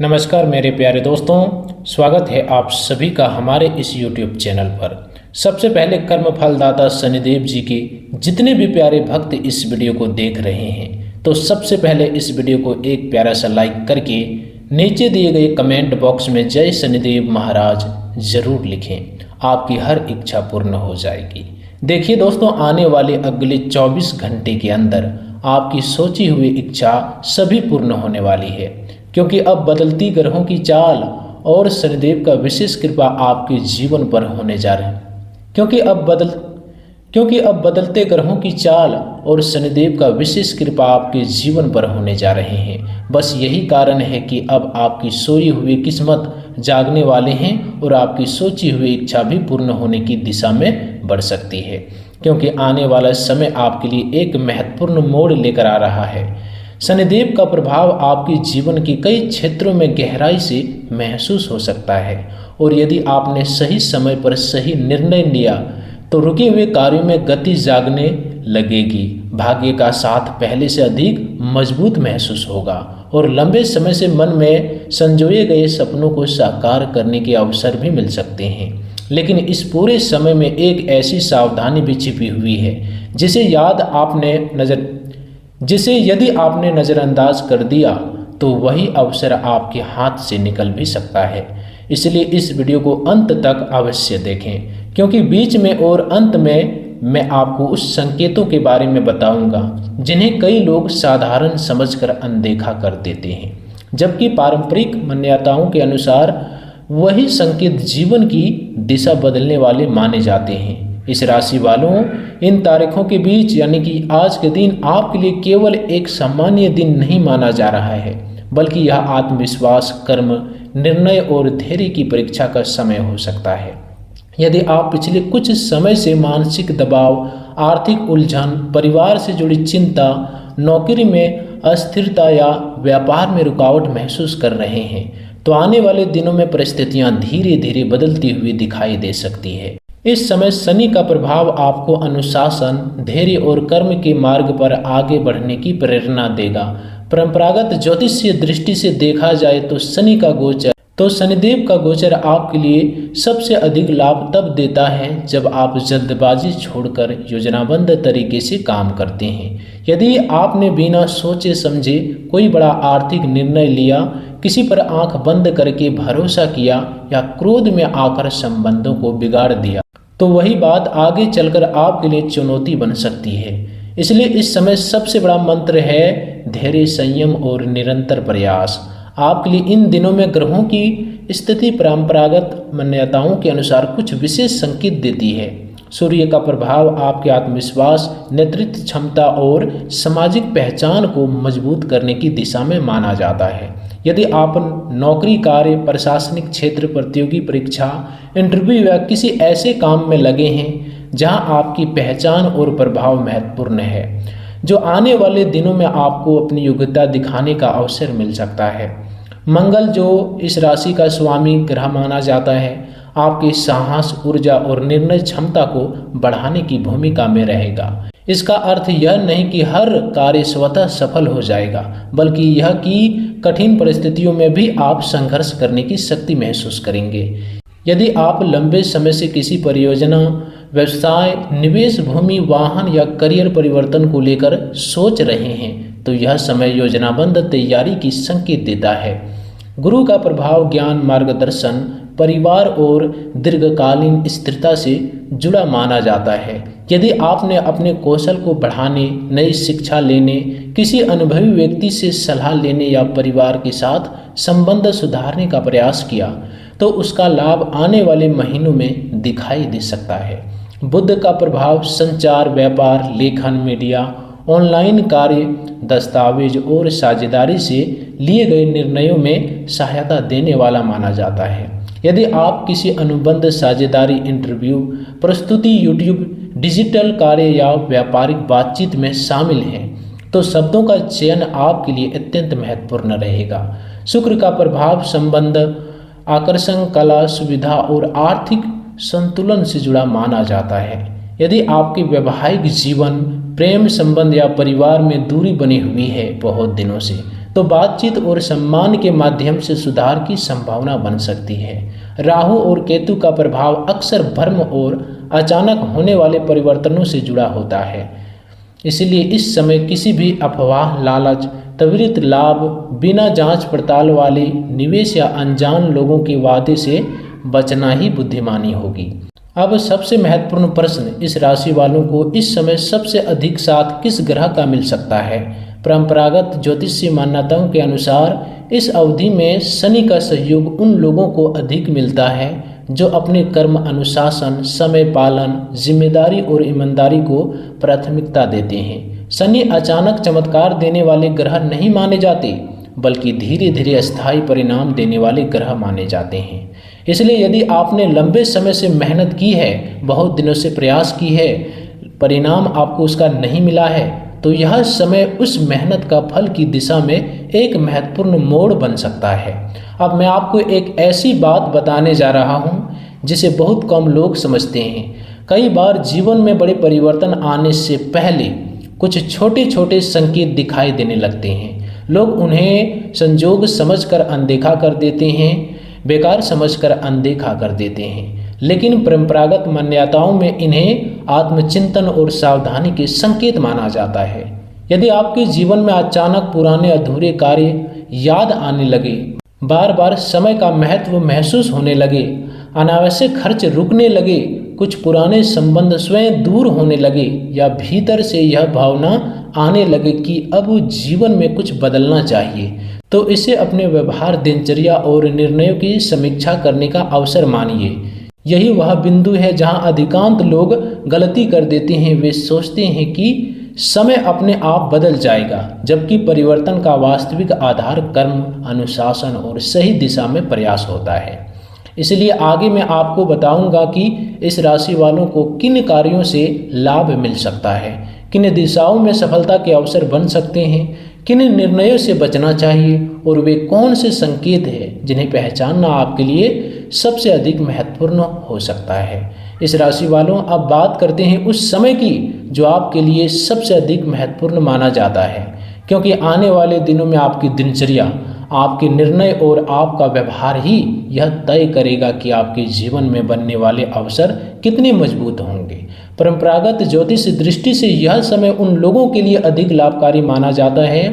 नमस्कार मेरे प्यारे दोस्तों, स्वागत है आप सभी का हमारे इस YouTube चैनल पर। सबसे पहले कर्म फलदाता शनिदेव जी के जितने भी प्यारे भक्त इस वीडियो को देख रहे हैं, तो सबसे पहले इस वीडियो को एक प्यारा सा लाइक करके नीचे दिए गए कमेंट बॉक्स में जय शनिदेव महाराज ज़रूर लिखें। आपकी हर इच्छा पूर्ण हो जाएगी। देखिए दोस्तों, आने वाले अगले 24 घंटे के अंदर आपकी सोची हुई इच्छा सभी पूर्ण होने वाली है, क्योंकि अब बदलती ग्रहों की चाल और शनिदेव का विशेष कृपा आपके जीवन पर होने जा रही है। क्योंकि अब बदलते ग्रहों की चाल और शनिदेव का विशेष कृपा आपके जीवन पर होने जा रहे हैं। बस यही कारण है कि अब आपकी सोई हुई किस्मत जागने वाले हैं और आपकी सोची हुई इच्छा भी पूर्ण होने की दिशा में बढ़ सकती है, क्योंकि आने वाला समय आपके लिए एक महत्वपूर्ण मोड़ लेकर आ रहा है। शनिदेव का प्रभाव आपके जीवन के कई क्षेत्रों में गहराई से महसूस हो सकता है, और यदि आपने सही समय पर सही निर्णय लिया तो रुके हुए कार्यों में गति जागने लगेगी। भाग्य का साथ पहले से अधिक मजबूत महसूस होगा और लंबे समय से मन में संजोए गए सपनों को साकार करने के अवसर भी मिल सकते हैं। लेकिन इस पूरे समय में एक ऐसी सावधानी भी छिपी हुई है जिसे यदि आपने नज़रअंदाज कर दिया तो वही अवसर आपके हाथ से निकल भी सकता है। इसलिए इस वीडियो को अंत तक अवश्य देखें, क्योंकि बीच में और अंत में मैं आपको उस संकेतों के बारे में बताऊंगा जिन्हें कई लोग साधारण समझकर अनदेखा कर देते हैं, जबकि पारंपरिक मान्यताओं के अनुसार वही संकेत जीवन की दिशा बदलने वाले माने जाते हैं। इस राशि वालों, इन तारीखों के बीच यानी कि आज के दिन आपके लिए केवल एक सामान्य दिन नहीं माना जा रहा है, बल्कि यह आत्मविश्वास, कर्म, निर्णय और धैर्य की परीक्षा का समय हो सकता है। यदि आप पिछले कुछ समय से मानसिक दबाव, आर्थिक उलझन, परिवार से जुड़ी चिंता, नौकरी में अस्थिरता या व्यापार में रुकावट महसूस कर रहे हैं, तो आने वाले दिनों में परिस्थितियां धीरे धीरे बदलती हुई दिखाई दे सकती है। इस समय शनि का प्रभाव आपको अनुशासन, धैर्य और कर्म के मार्ग पर आगे बढ़ने की प्रेरणा देगा। परंपरागत ज्योतिषीय दृष्टि से देखा जाए तो शनिदेव का गोचर आपके लिए सबसे अधिक लाभ तब देता है जब आप जल्दबाजी छोड़कर योजनाबद्ध तरीके से काम करते हैं। यदि आपने बिना सोचे समझे कोई बड़ा आर्थिक निर्णय लिया, किसी पर आंख बंद करके भरोसा किया या क्रोध में आकर संबंधों को बिगाड़ दिया, तो वही बात आगे चलकर आपके लिए चुनौती बन सकती है। इसलिए इस समय सबसे बड़ा मंत्र है धैर्य, संयम और निरंतर प्रयास। आपके लिए इन दिनों में ग्रहों की स्थिति परंपरागत मान्यताओं के अनुसार कुछ विशेष संकेत देती है। सूर्य का प्रभाव आपके आत्मविश्वास, नेतृत्व क्षमता और सामाजिक पहचान को मजबूत करने की दिशा में माना जाता है। यदि आप नौकरी, कार्य, प्रशासनिक क्षेत्र, प्रतियोगी परीक्षा, इंटरव्यू या किसी ऐसे काम में लगे हैं जहां आपकी पहचान और प्रभाव महत्वपूर्ण है, जो आने वाले दिनों में आपको अपनी योग्यता दिखाने का अवसर मिल सकता है। मंगल, जो इस राशि का स्वामी ग्रह माना जाता है, आपके साहस, ऊर्जा और निर्णय क्षमता को बढ़ाने की भूमिका में रहेगा। इसका अर्थ यह नहीं कि हर कार्य स्वतः सफल हो जाएगा, बल्कि यह कि कठिन परिस्थितियों में भी आप संघर्ष करने की शक्ति महसूस करेंगे। यदि आप लंबे समय से किसी परियोजना, व्यवसाय, निवेश, भूमि, वाहन या करियर परिवर्तन को लेकर सोच रहे हैं, तो यह समय योजनाबद्ध तैयारी की संकेत देता है। गुरु का प्रभाव ज्ञान, मार्गदर्शन, परिवार और दीर्घकालीन स्थिरता से जुड़ा माना जाता है। यदि आपने अपने कौशल को बढ़ाने, नई शिक्षा लेने, किसी अनुभवी व्यक्ति से सलाह लेने या परिवार के साथ संबंध सुधारने का प्रयास किया, तो उसका लाभ आने वाले महीनों में दिखाई दे सकता है। बुध का प्रभाव संचार, व्यापार, लेखन, मीडिया, ऑनलाइन कार्य, दस्तावेज और साझेदारी से लिए गए निर्णयों में सहायता देने वाला माना जाता है। यदि आप किसी अनुबंध, साझेदारी, इंटरव्यू, प्रस्तुति, यूट्यूब, डिजिटल कार्य या व्यापारिक बातचीत में शामिल हैं, तो शब्दों का चयन आपके लिए अत्यंत महत्वपूर्ण रहेगा। शुक्र का प्रभाव संबंध, आकर्षण, कला, सुविधा और आर्थिक संतुलन से जुड़ा माना जाता है। यदि आपके वैवाहिक जीवन, प्रेम संबंध या परिवार में दूरी बनी हुई है बहुत दिनों से, तो बातचीत और सम्मान के माध्यम से सुधार की संभावना बन सकती है। राहु और केतु का प्रभाव अक्सर भ्रम और अचानक होने वाले परिवर्तनों से जुड़ा होता है, इसलिए इस समय किसी भी अफवाह, लालच, त्वरित लाभ, बिना जांच पड़ताल वाले निवेश या अनजान लोगों के वादे से बचना ही बुद्धिमानी होगी। अब सबसे महत्वपूर्ण प्रश्न, इस राशि वालों को इस समय सबसे अधिक साथ किस ग्रह का मिल सकता है? परंपरागत ज्योतिषीय मान्यताओं के अनुसार इस अवधि में शनि का सहयोग उन लोगों को अधिक मिलता है जो अपने कर्म, अनुशासन, समय पालन, जिम्मेदारी और ईमानदारी को प्राथमिकता देते हैं। शनि अचानक चमत्कार देने वाले ग्रह नहीं माने जाते, बल्कि धीरे धीरे अस्थायी परिणाम देने वाले ग्रह माने जाते हैं। इसलिए यदि आपने लंबे समय से मेहनत की है, बहुत दिनों से प्रयास की है, परिणाम आपको उसका नहीं मिला है, तो यह समय उस मेहनत का फल की दिशा में एक महत्वपूर्ण मोड़ बन सकता है। अब मैं आपको एक ऐसी बात बताने जा रहा हूँ जिसे बहुत कम लोग समझते हैं। कई बार जीवन में बड़े परिवर्तन आने से पहले कुछ छोटे छोटे संकेत दिखाई देने लगते हैं। लोग उन्हें संजोग समझकर अनदेखा कर देते हैं, बेकार समझकर अनदेखा कर देते हैं, लेकिन परंपरागत मान्यताओं में इन्हें आत्मचिंतन और सावधानी के संकेत माना जाता है। यदि आपके जीवन में अचानक पुराने अधूरे कार्य याद आने लगे, बार बार समय का महत्व महसूस होने लगे, अनावश्यक खर्च रुकने लगे, कुछ पुराने संबंध स्वयं दूर होने लगे, या भीतर से यह भावना आने लगे कि अब जीवन में कुछ बदलना चाहिए, तो इसे अपने व्यवहार, दिनचर्या और निर्णयों की समीक्षा करने का अवसर मानिए। यही वह बिंदु है जहां अधिकांश लोग गलती कर देते हैं। वे सोचते हैं कि समय अपने आप बदल जाएगा, जबकि परिवर्तन का वास्तविक आधार कर्म, अनुशासन और सही दिशा में प्रयास होता है। इसलिए आगे मैं आपको बताऊंगा कि इस राशि वालों को किन कार्यों से लाभ मिल सकता है, किन दिशाओं में सफलता के अवसर बन सकते हैं, किन निर्णयों से बचना चाहिए और वे कौन से संकेत हैं जिन्हें पहचानना आपके लिए सबसे अधिक महत्वपूर्ण हो सकता है। इस राशि वालों, अब बात करते हैं उस समय की जो आपके लिए सबसे अधिक महत्वपूर्ण माना जाता है, क्योंकि आने वाले दिनों में आपकी दिनचर्या, आपके निर्णय और आपका व्यवहार ही यह तय करेगा कि आपके जीवन में बनने वाले अवसर कितने मजबूत होंगे। परंपरागत ज्योतिष दृष्टि से यह समय उन लोगों के लिए अधिक लाभकारी माना जाता है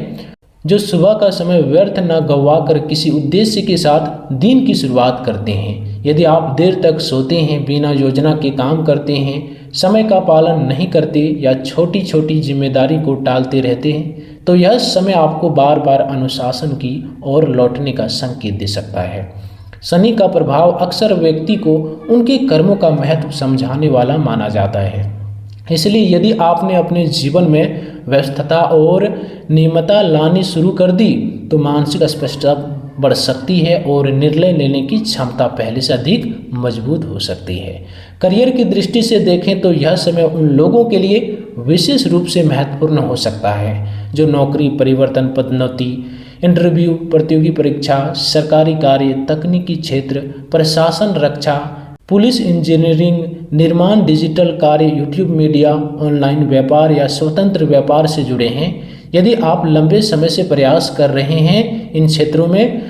जो सुबह का समय व्यर्थ न गंवाकर किसी उद्देश्य के साथ दिन की शुरुआत करते हैं। यदि आप देर तक सोते हैं, बिना योजना के काम करते हैं, समय का पालन नहीं करते या छोटी छोटी जिम्मेदारी को टालते रहते हैं, तो यह समय आपको बार बार अनुशासन की ओर लौटने का संकेत दे सकता है। शनि का प्रभाव अक्सर व्यक्ति को उनके कर्मों का महत्व समझाने वाला माना जाता है। इसलिए यदि आपने अपने जीवन में व्यस्तता और नियमितता लानी शुरू कर दी, तो मानसिक स्पष्टता बढ़ सकती है और निर्णय लेने की क्षमता पहले से अधिक मजबूत हो सकती है। करियर की दृष्टि से देखें तो यह समय उन लोगों के लिए विशेष रूप से महत्वपूर्ण हो सकता है जो नौकरी परिवर्तन, पदोन्नति, इंटरव्यू, प्रतियोगी परीक्षा, सरकारी कार्य, तकनीकी क्षेत्र, प्रशासन, रक्षा, पुलिस, इंजीनियरिंग, निर्माण, डिजिटल कार्य, यूट्यूब मीडिया, ऑनलाइन व्यापार या स्वतंत्र व्यापार से जुड़े हैं। यदि आप लंबे समय से प्रयास कर रहे हैं इन क्षेत्रों में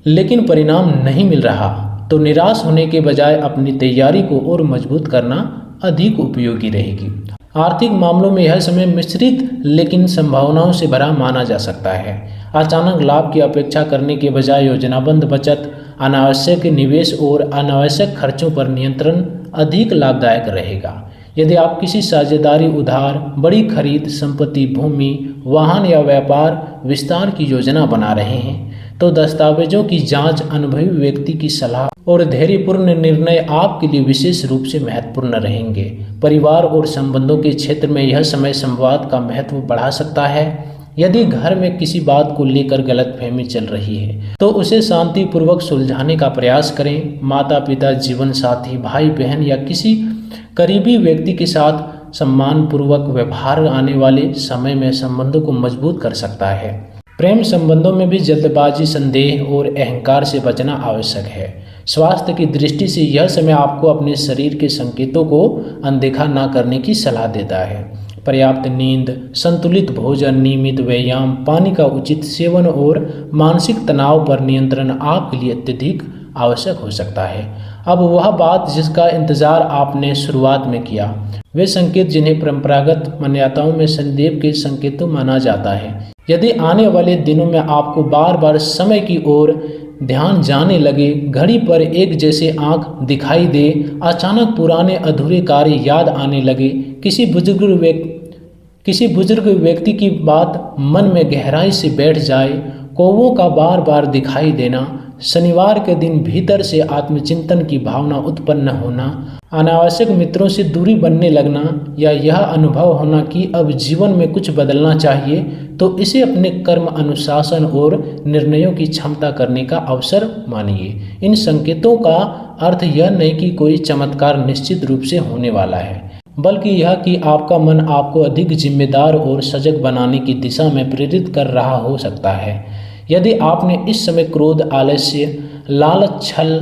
लेकिन परिणाम नहीं मिल रहा, तो निराश होने के बजाय अपनी तैयारी को और मजबूत करना अधिक उपयोगी रहेगी। आर्थिक मामलों में यह समय मिश्रित लेकिन संभावनाओं से भरा माना जा सकता है। अचानक लाभ की अपेक्षा करने के बजाय योजनाबद्ध बचत, अनावश्यक निवेश और अनावश्यक खर्चों पर नियंत्रण अधिक लाभदायक रहेगा। यदि आप किसी साझेदारी, उधार, बड़ी खरीद, संपत्ति, भूमि, वाहन या व्यापार विस्तार की योजना बना रहे हैं, तो दस्तावेजों की जांच, अनुभवी व्यक्ति की सलाह और धैर्यपूर्ण निर्णय आपके लिए विशेष रूप से महत्वपूर्ण रहेंगे। परिवार और संबंधों के क्षेत्र में यह समय संवाद का महत्व बढ़ा सकता है। यदि घर में किसी बात को लेकर गलतफहमी चल रही है तो उसे शांतिपूर्वक सुलझाने का प्रयास करें। माता पिता, जीवन साथी, भाई बहन या किसी करीबी व्यक्ति के साथ सम्मानपूर्वक व्यवहार आने वाले समय में संबंधों को मजबूत कर सकता है। प्रेम संबंधों में भी जल्दबाजी, संदेह और अहंकार से बचना आवश्यक है। स्वास्थ्य की दृष्टि से यह समय आपको अपने शरीर के संकेतों को अनदेखा न करने की सलाह देता है। पर्याप्त नींद, संतुलित भोजन, नियमित व्यायाम, पानी का उचित सेवन और मानसिक तनाव पर नियंत्रण आपके लिए अत्यधिक आवश्यक हो सकता है। अब वह बात जिसका इंतजार आपने शुरुआत में किया, वे संकेत जिन्हें परंपरागत मान्यताओं में शनिदेव के संकेतों माना जाता है। यदि आने वाले दिनों में आपको बार बार समय की ओर ध्यान जाने लगे, घड़ी पर एक जैसे आंख दिखाई दे, अचानक पुराने अधूरे कार्य याद आने लगे, किसी बुजुर्ग व्यक्ति की बात मन में गहराई से बैठ जाए, कौवों का बार बार दिखाई देना, शनिवार के दिन भीतर से आत्मचिंतन की भावना उत्पन्न होना, अनावश्यक मित्रों से दूरी बनने लगना, या यह अनुभव होना कि अब जीवन में कुछ बदलना चाहिए, तो इसे अपने कर्म, अनुशासन और निर्णयों की क्षमता करने का अवसर मानिए। इन संकेतों का अर्थ यह नहीं कि कोई चमत्कार निश्चित रूप से होने वाला है, बल्कि यह कि आपका मन आपको अधिक जिम्मेदार और सजग बनाने की दिशा में प्रेरित कर रहा हो सकता है। यदि आपने इस समय क्रोध, आलस्य, लालच, छल,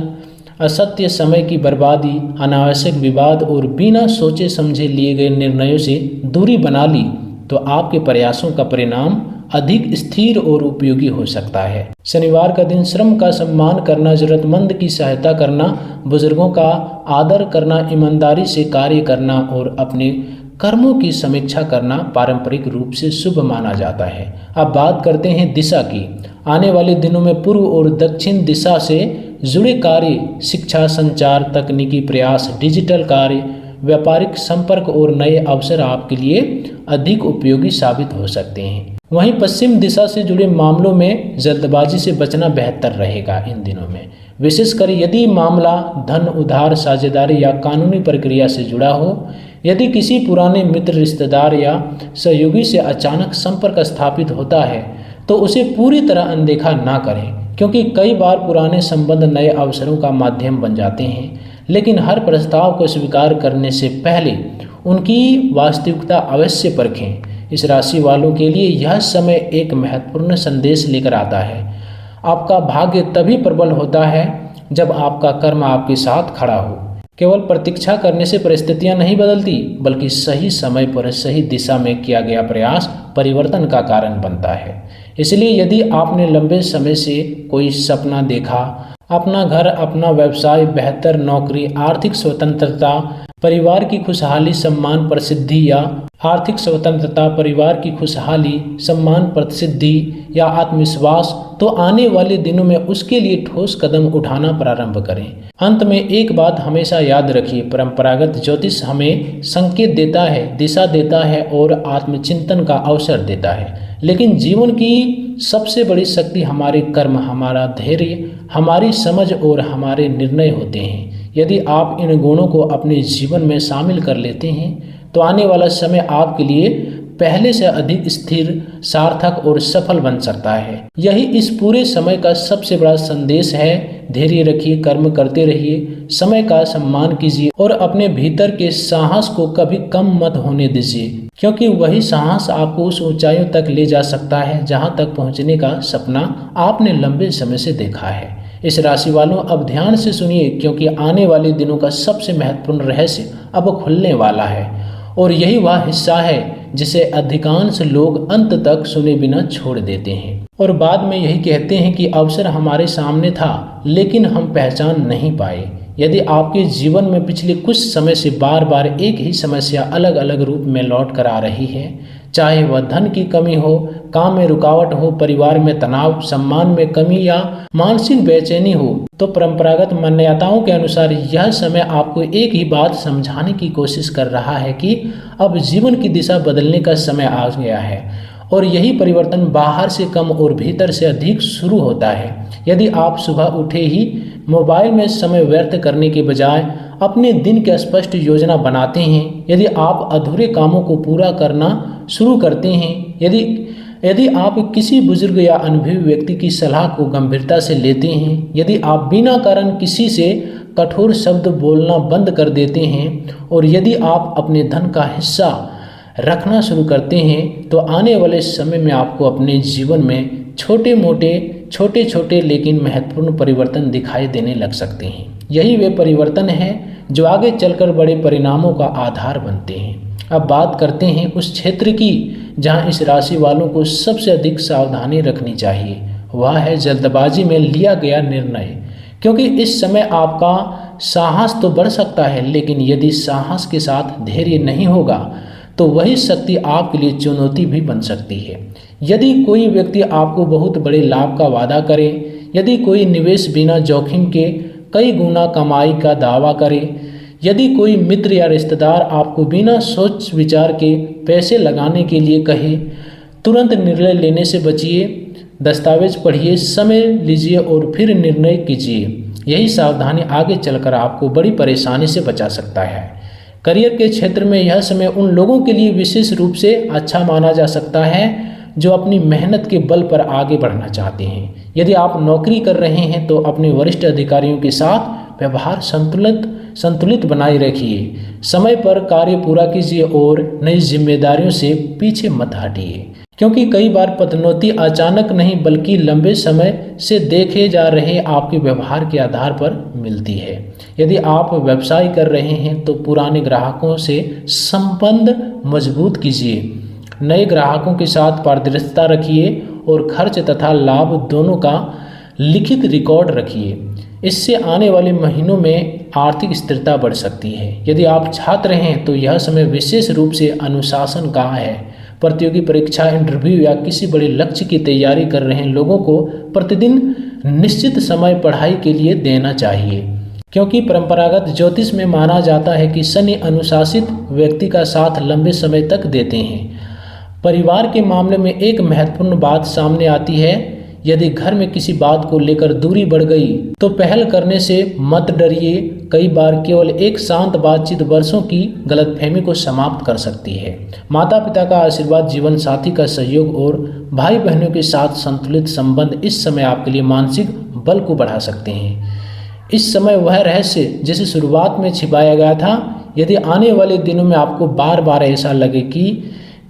असत्य समय की बर्बादी, अनावश्यक विवाद और बिना सोचे समझे लिए गए निर्णयों से दूरी बना ली, तो आपके प्रयासों का परिणाम अधिक स्थिर और उपयोगी हो सकता है। शनिवार का दिन श्रम का सम्मान करना, जरूरतमंद की सहायता करना, बुजुर्गों का आदर करना, ईमानदारी से कार्य करना और अपने कर्मों की समीक्षा करना पारंपरिक रूप से शुभ माना जाता है। अब बात करते हैं दिशा की। आने वाले दिनों में पूर्व और दक्षिण दिशा से जुड़े कार्य, शिक्षा, संचार, तकनीकी प्रयास, डिजिटल कार्य, व्यापारिक संपर्क और नए अवसर आपके लिए अधिक उपयोगी साबित हो सकते हैं। वहीं पश्चिम दिशा से जुड़े मामलों में जल्दबाजी से बचना बेहतर रहेगा इन दिनों में, विशेषकर यदि मामला धन, उधार, साझेदारी या कानूनी प्रक्रिया से जुड़ा हो। यदि किसी पुराने मित्र, रिश्तेदार या सहयोगी से अचानक संपर्क स्थापित होता है, तो उसे पूरी तरह अनदेखा ना करें, क्योंकि कई बार पुराने संबंध नए अवसरों का माध्यम बन जाते हैं। लेकिन हर प्रस्ताव को स्वीकार करने से पहले उनकी वास्तविकता अवश्य परखें। इस राशि वालों के लिए यह समय एक महत्वपूर्ण संदेश लेकर आता है। आपका भाग्य तभी प्रबल होता है जब आपका कर्म आपके साथ खड़ा हो। केवल प्रतीक्षा करने से परिस्थितियां नहीं बदलती, बल्कि सही समय पर सही दिशा में किया गया प्रयास परिवर्तन का कारण बनता है। इसलिए यदि आपने लंबे समय से कोई सपना देखा, अपना घर, अपना व्यवसाय, बेहतर नौकरी, आर्थिक स्वतंत्रता, परिवार की खुशहाली, सम्मान, प्रसिद्धि या आर्थिक स्वतंत्रता, परिवार की खुशहाली, सम्मान, प्रसिद्धि या आत्मविश्वास, तो आने वाले दिनों में उसके लिए ठोस कदम उठाना प्रारंभ करें। अंत में एक बात हमेशा याद रखिए, परंपरागत ज्योतिष हमें संकेत देता है, दिशा देता है और आत्मचिंतन का अवसर देता है, लेकिन जीवन की सबसे बड़ी शक्ति हमारे कर्म, हमारा धैर्य, हमारी समझ और हमारे निर्णय होते हैं। यदि आप इन गुणों को अपने जीवन में शामिल कर लेते हैं, तो आने वाला समय आपके लिए पहले से अधिक स्थिर, सार्थक और सफल बन सकता है। यही इस पूरे समय का सबसे बड़ा संदेश है। धैर्य रखिए, कर्म करते रहिए, समय का सम्मान कीजिए और अपने भीतर के साहस को कभी कम मत होने दीजिए, क्योंकि वही साहस आपको उस ऊंचाइयों तक ले जा सकता है जहां तक पहुंचने का सपना आपने लंबे समय से देखा है। इस राशि वालों, अब ध्यान से सुनिए, क्योंकि आने वाले दिनों का सबसे महत्वपूर्ण रहस्य अब खुलने वाला है, और यही वह हिस्सा है जिसे अधिकांश लोग अंत तक सुने बिना छोड़ देते हैं और बाद में यही कहते हैं कि अवसर हमारे सामने था, लेकिन हम पहचान नहीं पाए। यदि आपके जीवन में पिछले कुछ समय से बार बार एक ही समस्या अलग अलग रूप में लौट कर आ रही है, चाहे वह धन की कमी हो, काम में रुकावट हो, परिवार में तनाव, सम्मान में कमी या मानसिक बेचैनी हो, तो परंपरागत मान्यताओं के अनुसार यह समय आपको एक ही बात समझाने की कोशिश कर रहा है कि अब जीवन की दिशा बदलने का समय आ गया है, और यही परिवर्तन बाहर से कम और भीतर से अधिक शुरू होता है। यदि आप सुबह उठे ही मोबाइल में समय व्यर्थ करने के बजाय अपने दिन की स्पष्ट योजना बनाते हैं, यदि आप अधूरे कामों को पूरा करना शुरू करते हैं, यदि आप किसी बुजुर्ग या अनुभवी व्यक्ति की सलाह को गंभीरता से लेते हैं, यदि आप बिना कारण किसी से कठोर शब्द बोलना बंद कर देते हैं, और यदि आप अपने धन का हिस्सा रखना शुरू करते हैं, तो आने वाले समय में आपको अपने जीवन में छोटे छोटे लेकिन महत्वपूर्ण परिवर्तन दिखाई देने लग सकते हैं। यही वे परिवर्तन हैं जो आगे चलकर बड़े परिणामों का आधार बनते हैं। अब बात करते हैं उस क्षेत्र की जहां इस राशि वालों को सबसे अधिक सावधानी रखनी चाहिए। वह है जल्दबाजी में लिया गया निर्णय, क्योंकि इस समय आपका साहस तो बढ़ सकता है, लेकिन यदि साहस के साथ धैर्य नहीं होगा तो वही शक्ति आपके लिए चुनौती भी बन सकती है। यदि कोई व्यक्ति आपको बहुत बड़े लाभ का वादा करे, यदि कोई निवेश बिना जोखिम के कई गुना कमाई का दावा करे, यदि कोई मित्र या रिश्तेदार आपको बिना सोच विचार के पैसे लगाने के लिए कहे, तुरंत निर्णय लेने से बचिए। दस्तावेज पढ़िए, समय लीजिए और फिर निर्णय कीजिए। यही सावधानी आगे चलकर आपको बड़ी परेशानी से बचा सकता है। करियर के क्षेत्र में यह समय उन लोगों के लिए विशेष रूप से अच्छा माना जा सकता है जो अपनी मेहनत के बल पर आगे बढ़ना चाहते हैं। यदि आप नौकरी कर रहे हैं तो अपने वरिष्ठ अधिकारियों के साथ व्यवहार संतुलित बनाए रखिए। समय पर कार्य पूरा कीजिए और नई जिम्मेदारियों से पीछे मत हटिए, क्योंकि कई बार पदोन्नति अचानक नहीं बल्कि लंबे समय से देखे जा रहे आपके व्यवहार के आधार पर मिलती है। यदि आप व्यवसाय कर रहे हैं तो पुराने ग्राहकों से संबंध मजबूत कीजिए। नए ग्राहकों के साथ पारदर्शिता रखिए और खर्च तथा लाभ दोनों का लिखित रिकॉर्ड रखिए। इससे आने वाले महीनों में आर्थिक स्थिरता बढ़ सकती है। यदि आप छात्र हैं तो यह समय विशेष रूप से अनुशासन का है। प्रतियोगी परीक्षा, इंटरव्यू या किसी बड़े लक्ष्य की तैयारी कर रहे लोगों को प्रतिदिन निश्चित समय पढ़ाई के लिए देना चाहिए, क्योंकि परंपरागत ज्योतिष में माना जाता है कि शनि अनुशासित व्यक्ति का साथ लंबे समय तक देते हैं। परिवार के मामले में एक महत्वपूर्ण बात सामने आती है। यदि घर में किसी बात को लेकर दूरी बढ़ गई तो पहल करने से मत डरिए। कई बार केवल एक शांत बातचीत वर्षों की गलतफहमी को समाप्त कर सकती है। माता पिता का आशीर्वाद, जीवन साथी का सहयोग और भाई बहनों के साथ संतुलित संबंध इस समय आपके लिए मानसिक बल को बढ़ा सकते हैं। इस समय वह रहस्य जिसे शुरुआत में छिपाया गया था, यदि आने वाले दिनों में आपको बार बार ऐसा लगे कि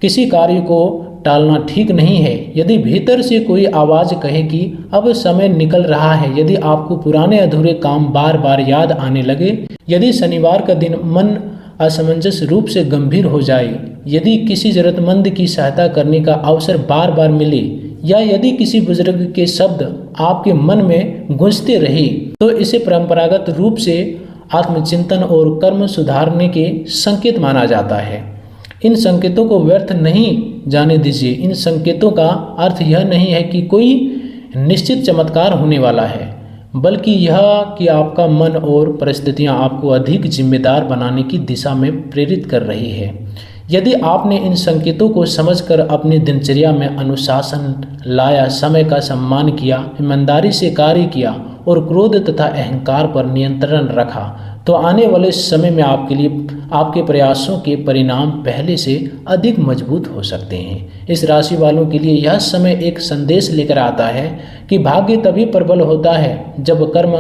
किसी कार्य को टालना ठीक नहीं है, यदि भीतर से कोई आवाज़ कहे कि अब समय निकल रहा है, यदि आपको पुराने अधूरे काम बार बार याद आने लगे, यदि शनिवार का दिन मन असमंजस रूप से गंभीर हो जाए, यदि किसी जरूरतमंद की सहायता करने का अवसर बार बार मिले, या यदि किसी बुजुर्ग के शब्द आपके मन में गूंजते रहे, तो इसे परंपरागत रूप से आत्मचिंतन और कर्म सुधारने के संकेत माना जाता है। इन संकेतों को व्यर्थ नहीं जाने दीजिए। इन संकेतों का अर्थ यह नहीं है कि कोई निश्चित चमत्कार होने वाला है, बल्कि यह कि आपका मन और परिस्थितियां आपको अधिक जिम्मेदार बनाने की दिशा में प्रेरित कर रही है। यदि आपने इन संकेतों को समझकर अपनी दिनचर्या में अनुशासन लाया, समय का सम्मान किया, ईमानदारी से कार्य किया और क्रोध तथा अहंकार पर नियंत्रण रखा, तो आने वाले समय में आपके लिए आपके प्रयासों के परिणाम पहले से अधिक मजबूत हो सकते हैं। इस राशि वालों के लिए यह समय एक संदेश लेकर आता है कि भाग्य तभी प्रबल होता है जब कर्म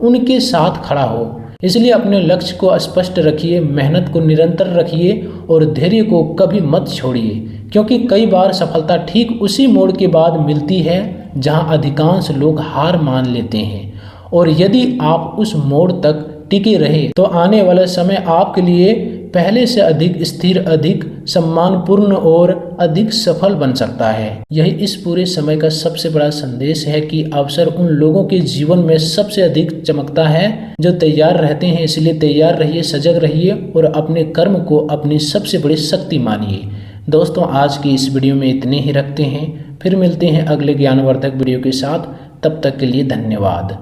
उनके साथ खड़ा हो। इसलिए अपने लक्ष्य को स्पष्ट रखिए, मेहनत को निरंतर रखिए और धैर्य को कभी मत छोड़िए, क्योंकि कई बार सफलता ठीक उसी मोड़ के बाद मिलती है जहां अधिकांश लोग हार मान लेते हैं। और यदि आप उस मोड़ तक टिके रहे तो आने वाला समय आपके लिए पहले से अधिक स्थिर, अधिक सम्मानपूर्ण और अधिक सफल बन सकता है। यही इस पूरे समय का सबसे बड़ा संदेश है कि अवसर उन लोगों के जीवन में सबसे अधिक चमकता है जो तैयार रहते हैं। इसलिए तैयार रहिए, सजग रहिए और अपने कर्म को अपनी सबसे बड़ी शक्ति मानिए। दोस्तों, आज की इस वीडियो में इतने ही रखते हैं। फिर मिलते हैं अगले ज्ञानवर्धक वीडियो के साथ। तब तक के लिए धन्यवाद।